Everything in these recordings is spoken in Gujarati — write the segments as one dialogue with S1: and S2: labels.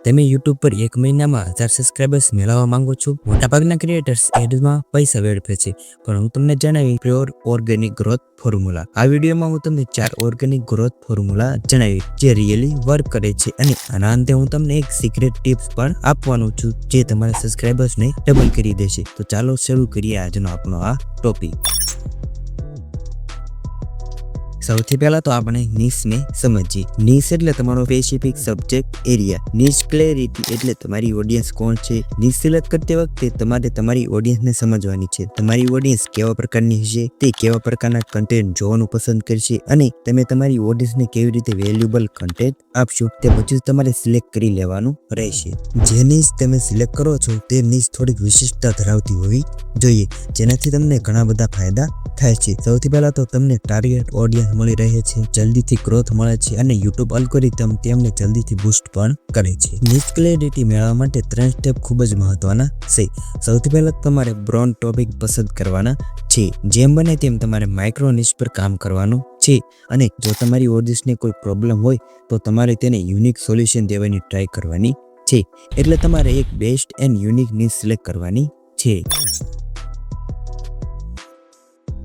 S1: તમે YouTube પર એક મહિનામાં 1000 સબસ્ક્રાઇબર્સ મેળવવા માંગો છો? મોટાભાગના ક્રિએટર્સ એડમાં પૈસા વેડફે છે, પણ હું તમને જણાવી પ્યોર ઓર્ગેનિક ગ્રોથ ફોર્મ્યુલા. આ વિડીયોમાં હું તમને 4 ઓર્ગેનિક ગ્રોથ ફોર્મ્યુલા જણાવી જે રિયલી વર્ક કરે છે, અને આના અંતે હું તમને એક સિક્રેટ ટિપ્સ પણ આપવાનું છું જે તમારા સબસ્ક્રાઇબર્સને ડબલ કરી દેશે. તો ચાલો શરૂ કરીએ આજનો આપણો આ ટોપિક. સૌથી પહેલા તો આપણે નીશને સમજીએ. નીશ એટલે તમારો સ્પેસિફિક સબ્જેક્ટ એરિયા. નીશ ક્લેરિટી એટલે તમારી ઓડિયન્સ કોણ છે. નીશ સિલેક્ટ કરતી વખતે તમારે તમારી ઓડિયન્સને સમજવાની છે. તમારી ઓડિયન્સ કેવા પ્રકારની હશે, તે કેવા પ્રકારના કન્ટેન્ટ જોવાનું પસંદ કરશે, અને તમે તમારી ઓડિયન્સને કેવી રીતે વેલ્યુબલ કન્ટેન્ટ આપશો તે બધું તમારે સિલેક્ટ કરી લેવાનું રહેશે. જે નીશ તમે સિલેક્ટ કરો છો તે નીશ થોડીક વિશિષ્ટતા ધરાવતી હોવી જોઈએ, જેનાથી તમને ઘણા બધા ફાયદા થાય છે. સૌથી પહેલા તો તમને ટાર્ગેટ ઓડિયન્સ મળી રહે છે, જલ્દીથી ગ્રોથ મળે છે, અને YouTube અલ્ગોરિધમ તેમને જલ્દીથી બૂસ્ટ પણ કરે છે. નીશ ક્લેરિટી મેળવવા માટે 3 સ્ટેપ ખૂબ જ મહત્વના છે. સૌથી પહેલા તમારે બ્રોડ ટોપિક પસંદ કરવાના છે. જેમ બને તેમ તમારે માઇક્રો નીશ પર કામ કરવાનું છે, અને જો તમારી ઓડિયન્સને કોઈ પ્રોબ્લેમ હોય તો તમારે તેને યુનિક સોલ્યુશન દેવાની ટ્રાય કરવાની છે. એટલે તમારે એક બેસ્ટ એન્ડ યુનિક નીશ સિલેક્ટ કરવાની છે.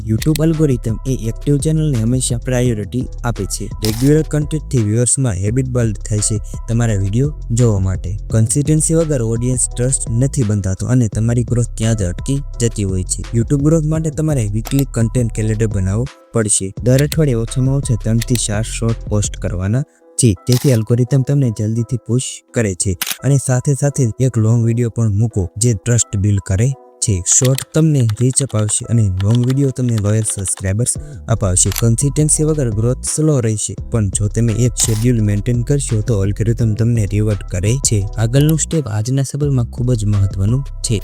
S1: YouTube અલ્ગોરિધમ એ એક્ટિવ ચેનલને હંમેશા પ્રાયોરિટી આપે છે. રેગ્યુલર કન્ટેન્ટથી વ્યુઅર્સમાં હેબિટ બિલ્ડ થાય છે તમારા વિડીયો જોવા માટે. કન્સિસ્ટન્સી વગર ઓડિયન્સ ટ્રસ્ટ નથી બંધાતો, અને તમારી ગ્રોથ ત્યાં જ અટકી જતી હોય છે. YouTube ગ્રોથ માટે તમારે વીકલી કન્ટેન્ટ કેલેન્ડર બનાવવું પડશે. દર અઠવાડિયે ઓછામાં ઓછા 3 થી 4 શોર્ટ પોસ્ટ કરવાના છે, જેથી અલ્ગોરિધમ તમને જલ્દીથી પુશ કરે છે. અને સાથે સાથે એક લોંગ વિડીયો પણ મૂકો જે ટ્રસ્ટ બિલ્ડ કરે છે. શોર્ટ તમને રીચ અપાવશે, અને લોંગ વિડીયો તમને લોયલ સબસ્ક્રાઇબર્સ અપાવશે. કન્સિસ્ટન્સી વગર ગ્રોથ સ્લો રહેશે, પણ જો તમે એક શેડ્યુલ મેન્ટેન કરશો તો અલ્ગોરિધમ તમને રિવોર્ડ કરે છે. આગળનું સ્ટેપ આજના સબરમાં ખૂબ જ મહત્વનું છે.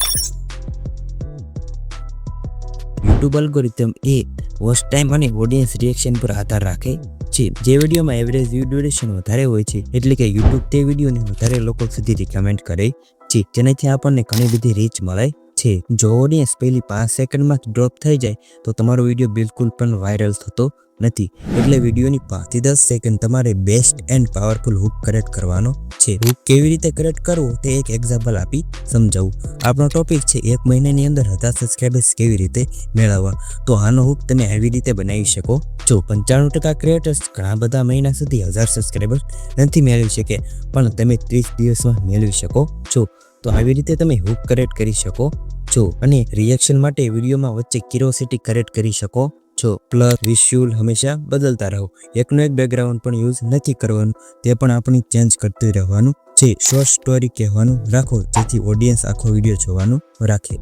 S1: YouTube અલ્ગોરિધમ એ વોચ ટાઈમ અને ઓડિયન્સ રિએક્શન પર આધાર રાખે છે. જે વિડીયોમાં એવરેજ વ્યૂ ડ્યુરેશન વધારે હોય છે, એટલે કે YouTube તે વિડીયોને વધારે લોકો સુધી રિકમેન્ડ કરે છે, જેનાથી આપણને ઘણી બધી રીચ મળે છે. જો ઓડિયન્સ પહેલી 5 સેકન્ડમાં ડ્રોપ થઈ જાય તો તમારો વિડીયો બિલકુલ પણ વાયરલ થતો નથી. એટલે વિડીયોની 5 થી 10 સેકન્ડ તમારે best and powerful hook create કરવાનો છે. હુક કેવી રીતે ક્રિએટ કરવો તે એક એક્ઝામ્પલ આપી સમજાવું. આપણો ટોપિક છે 1 મહિનાની અંદર 1000 સબસ્ક્રાઇબર્સ કેવી રીતે મેળવવા. તો આનો હુક તમે આવી રીતે બનાવી શકો છો. 95% ક્રિએટર્સ ઘણા બધા મહિના સુધી 1000 સબસ્ક્રાઇબર્સ નથી મેળવી શકે, પણ તમે 30 દિવસમાં મેળવી શકો છો. તો આવી રીતે તમે હુક ક્રિએટ કરી શકો છો. અને રિએક્શન માટે વિડીયોમાં વચ્ચે ક્યુરિયોસિટી ક્રિએટ કરી શકો છો. પ્લસ વિઝ્યુઅલ હંમેશા બદલતા રહો. એકનો એક બેકગ્રાઉન્ડ પણ યુઝ નથી કરવાનું, તે પણ આપણે ચેન્જ કરતું રહેવાનું છે. શોર્ટ સ્ટોરી કહેવાનું રાખો, જેથી ઓડિયન્સ આખો વિડીયો જોવાનું રાખે.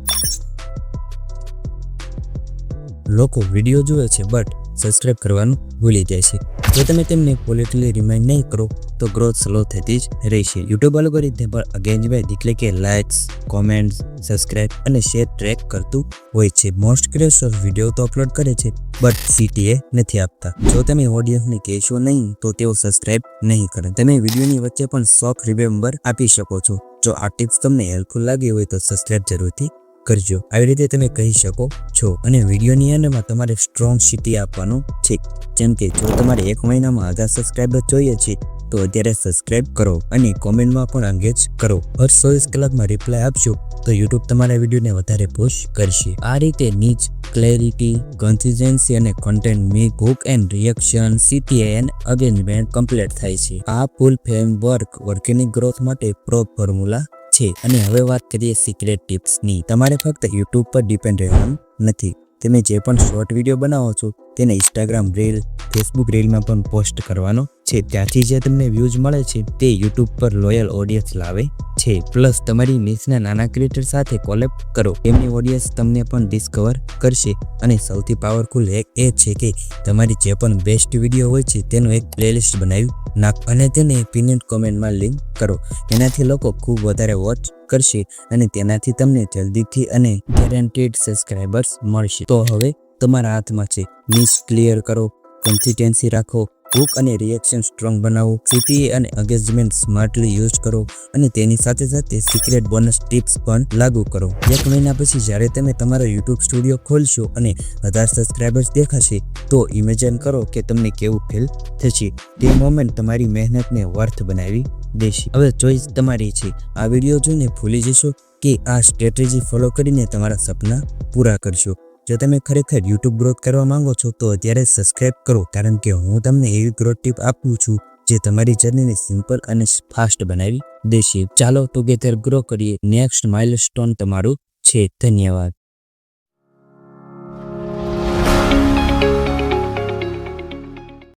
S1: લોકો વિડીયો જુએ છે બટ સબસ્ક્રાઇબ કરવાનું ભૂલી જાય છે. જો તમે તેમને ક્વોલિટીલી રિમાઇન્ડ નહીં કરો તો ગ્રોથ સ્લો થતી જ રહેશે. YouTube અલ્ગોરિધમ પર એંગેજમેન્ટ એટલે કે લાઇક્સ, કોમેન્ટ્સ, સબસ્ક્રાઇબ અને શેર ટ્રેક કરતું હોય છે. મોસ્ટ ક્રિએટર્સ વિડીયો તો અપલોડ કરે છે બટ CTA નથી આપતા. જો તમે ઓડિયન્સને કહેશો નહીં તો તેઓ સબસ્ક્રાઇબ નહીં કરે. તમે વિડીયોની વચ્ચે પણ શોર્ટ રિમેમ્બર આપી શકો છો. જો આ ટિપ્સ તમને હેલ્પફુલ લાગી હોય તો સબસ્ક્રાઇબ જરૂરથી કરજો. આવી રીતે તમે કહી શકો છો. અને વિડીયોની એન્ડમાં તમારે સ્ટ્રોંગ CTA આપવાનું છે. જેમ કે જો તમારે 1 મહિનામાં 1000 સબસ્ક્રાઇબર જોઈએ છે તો અત્યારે સબસ્ક્રાઇબ કરો, અને કોમેન્ટમાં પણ એંગેજ કરો. હર 24 કલાકમાં રિપ્લાય આપશો તો YouTube તમારા વિડીયોને વધારે પુશ કરશે. આ રીતે નીશ ક્લેરિટી, કન્સિસ્ટન્સી અને content mix, hook and reaction, CTA and engagement complete થાય છે. આ ફૂલ ફ્રેમવર્ક ઓર્ગેનિક ગ્રોથ માટે પ્રો ફોર્મ્યુલા છે. અને હવે વાત કરીએ સિક્રેટ ટિપ્સની. તમારે ફક્ત YouTube પર ડિપેન્ડ રહેવાનું નથી. તમે જે પણ શોર્ટ વિડીયો બનાવો છો તેને Instagram રીલ, Facebook રીલમાં પણ પોસ્ટ કરવાનો છે. ત્યાંથી જે તમને વ્યૂઝ મળે છે તે YouTube પર લોયલ ઓડિયન્સ લાવે છે. પ્લસ તમારી નીશના નાના ક્રિએટર સાથે કોલેબ કરો, તેમની ઓડિયન્સ તમને પણ ડિસ્કવર કરશે. અને સૌથી પાવરફુલ એક એ છે કે તમારી જે પણ બેસ્ટ વિડીયો હોય છે તેનું એક પ્લેલિસ્ટ બનાવી નાખો, અને તેને પિન કોમેન્ટમાં લિંક કરો. એનાથી લોકો ખૂબ વધારે વોચ કરશે, અને તેનાથી તમને જલ્દીથી અને ગેરંટીડ સબસ્ક્રાઇબર્સ મળશે. તો હવે તમારા હાથમાં છે. નીશ ક્લિયર કરો, કન્સિસ્ટન્સી રાખો, હુક અને રિએક્શન સ્ટ્રોંગ બનાવો, CTA અને એંગેજમેન્ટ સ્માર્ટલી યુઝ કરો, અને તેની સાથે સાથે સિક્રેટ બોનસ ટિપ્સ પણ લાગુ કરો. 1 મહિના પછી જ્યારે તમે તમારો YouTube સ્ટુડિયો ખોલશો અને 1000 સબસ્ક્રાઇબર્સ દેખાશે તો ઇમેજિન કરો કે તમને કેવું ફીલ થશે. તે મોમેન્ટ તમારી મહેનતને વર્થ બનાવી દેશે. હવે ચોઈસ તમારી છે. આ વિડીયો જોઈને ભૂલી જશો કે આ સ્ટ્રેટેજી ફોલો કરીને તમારા સપના પૂરા કરશો. જો તમે ખરેખર YouTube ગ્રોથ કરવા માંગો છો તો અત્યારે સબસ્ક્રાઇબ કરો, કારણ કે હું તમને એવી ગ્રોથ ટીપ આપું છું જે તમારી જર્નીને સિમ્પલ અને ફાસ્ટ બનાવી દેશે. ચાલો ટુગેધર ગ્રો કરીએ. નેક્સ્ટ માઇલસ્ટોન તમારું છે. ધન્યવાદ.